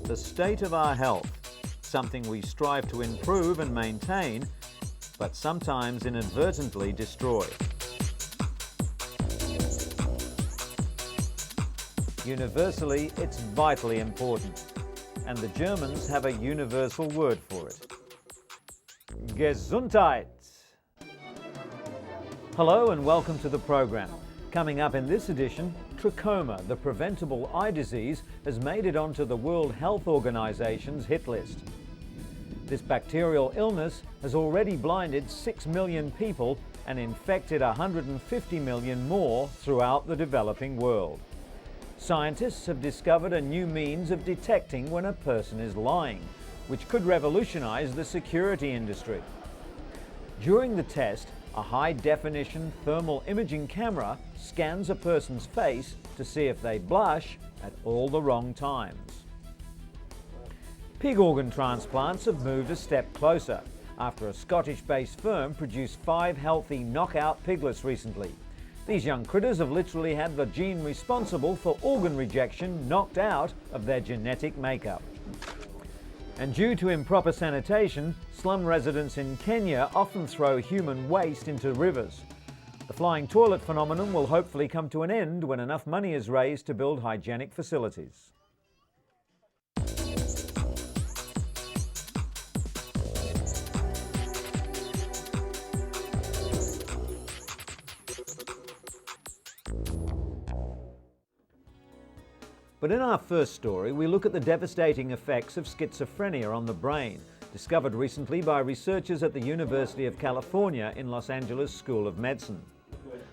The state of our health, something we strive to improve and maintain, but sometimes inadvertently destroy. Universally, it's vitally important, and the Germans have a universal word for it. Gesundheit! Hello and welcome to the program. Coming up in this edition, trachoma, the preventable eye disease, has made it onto the World Health Organization's hit list. This bacterial illness has already blinded 6 million people and infected 150 million more throughout the developing world. Scientists have discovered a new means of detecting when a person is lying, which could revolutionize the security industry. During the test, a high-definition thermal imaging camera scans a person's face to see if they blush at all the wrong times. Pig organ transplants have moved a step closer after a Scottish-based firm produced 5 healthy knockout piglets recently. These young critters have literally had the gene responsible for organ rejection knocked out of their genetic makeup. And due to improper sanitation, slum residents in Kenya often throw human waste into rivers. The flying toilet phenomenon will hopefully come to an end when enough money is raised to build hygienic facilities. But in our first story, we look at the devastating effects of schizophrenia on the brain, discovered recently by researchers at the University of California in Los Angeles School of Medicine.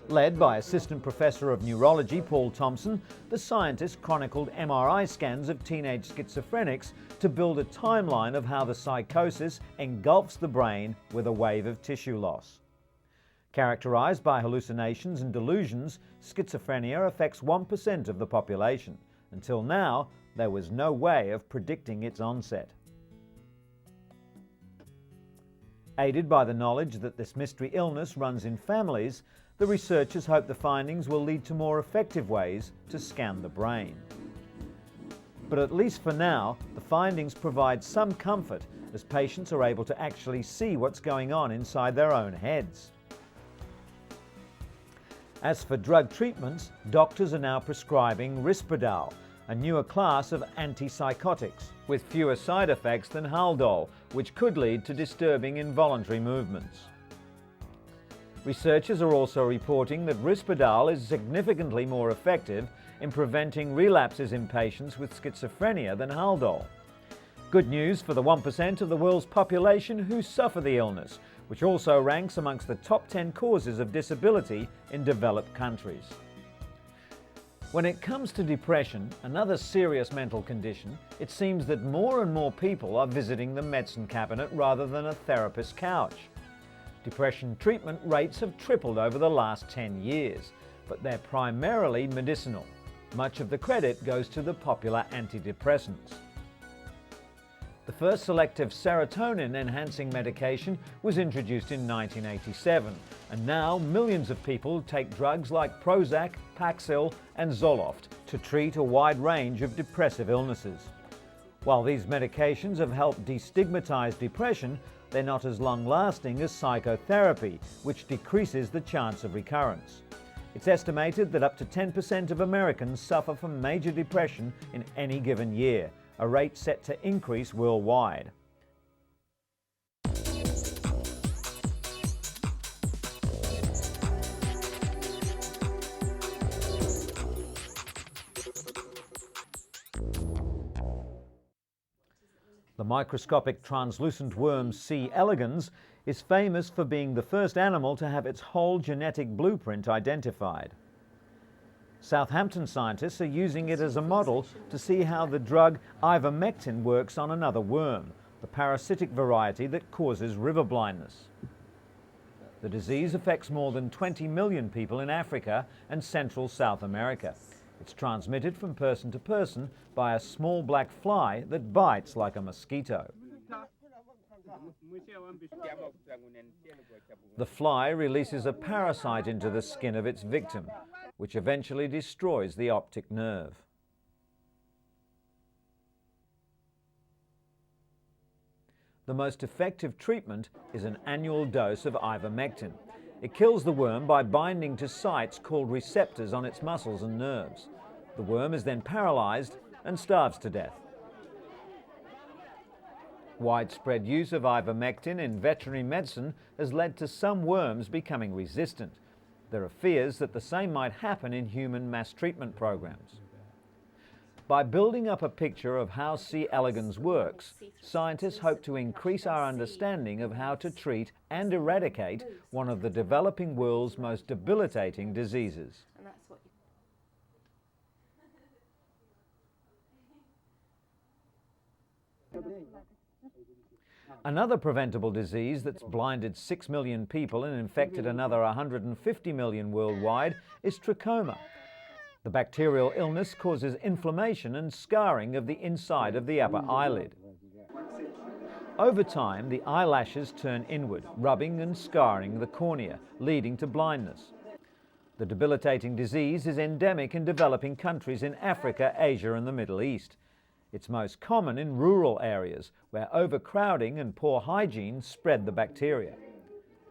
Led by Assistant Professor of Neurology Paul Thompson, the scientists chronicled MRI scans of teenage schizophrenics to build a timeline of how the psychosis engulfs the brain with a wave of tissue loss. Characterized by hallucinations and delusions, schizophrenia affects 1% of the population. Until now, there was no way of predicting its onset. Aided by the knowledge that this mystery illness runs in families, the researchers hope the findings will lead to more effective ways to scan the brain. But at least for now, the findings provide some comfort as patients are able to actually see what's going on inside their own heads. As for drug treatments, doctors are now prescribing Risperdal, a newer class of antipsychotics, with fewer side effects than Haldol, which could lead to disturbing involuntary movements. Researchers are also reporting that Risperdal is significantly more effective in preventing relapses in patients with schizophrenia than Haldol. Good news for the 1% of the world's population who suffer the illness, which also ranks amongst the top 10 causes of disability in developed countries. When it comes to depression, another serious mental condition, it seems that more and more people are visiting the medicine cabinet rather than a therapist's couch. Depression treatment rates have tripled over the last 10 years, but they're primarily medicinal. Much of the credit goes to the popular antidepressants. The first selective serotonin-enhancing medication was introduced in 1987, and now millions of people take drugs like Prozac, Paxil and Zoloft to treat a wide range of depressive illnesses. While these medications have helped destigmatize depression, they're not as long-lasting as psychotherapy, which decreases the chance of recurrence. It's estimated that up to 10% of Americans suffer from major depression in any given year, a rate set to increase worldwide. The microscopic translucent worm C. elegans is famous for being the first animal to have its whole genetic blueprint identified. Southampton scientists are using it as a model to see how the drug ivermectin works on another worm, the parasitic variety that causes river blindness. The disease affects more than 20 million people in Africa and Central South America. It's transmitted from person to person by a small black fly that bites like a mosquito. The fly releases a parasite into the skin of its victim, which eventually destroys the optic nerve. The most effective treatment is an annual dose of ivermectin. It kills the worm by binding to sites called receptors on its muscles and nerves. The worm is then paralyzed and starves to death. Widespread use of ivermectin in veterinary medicine has led to some worms becoming resistant. There are fears that the same might happen in human mass treatment programs. By building up a picture of how C. elegans works, scientists hope to increase our understanding of how to treat and eradicate one of the developing world's most debilitating diseases. Another preventable disease that's blinded 6 million people and infected another 150 million worldwide is trachoma. The bacterial illness causes inflammation and scarring of the inside of the upper eyelid. Over time, the eyelashes turn inward, rubbing and scarring the cornea, leading to blindness. The debilitating disease is endemic in developing countries in Africa, Asia, and the Middle East. It's most common in rural areas where overcrowding and poor hygiene spread the bacteria.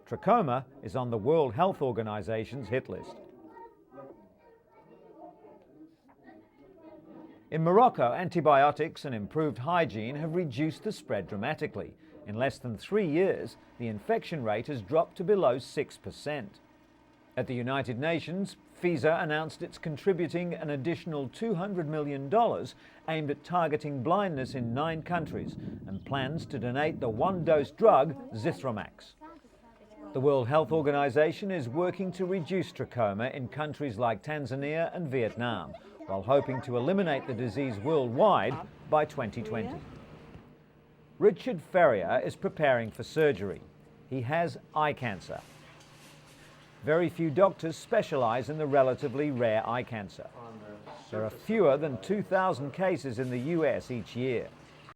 Trachoma is on the World Health Organization's hit list. In Morocco, antibiotics and improved hygiene have reduced the spread dramatically. In less than 3 years, the infection rate has dropped to below 6%. At the United Nations, FISA announced it's contributing an additional $200 million aimed at targeting blindness in 9 countries and plans to donate the one-dose drug Zithromax. The World Health Organization is working to reduce trachoma in countries like Tanzania and Vietnam, while hoping to eliminate the disease worldwide by 2020. Richard Ferrier is preparing for surgery. He has eye cancer. Very few doctors specialize in the relatively rare eye cancer. There are fewer than 2,000 cases in the US each year.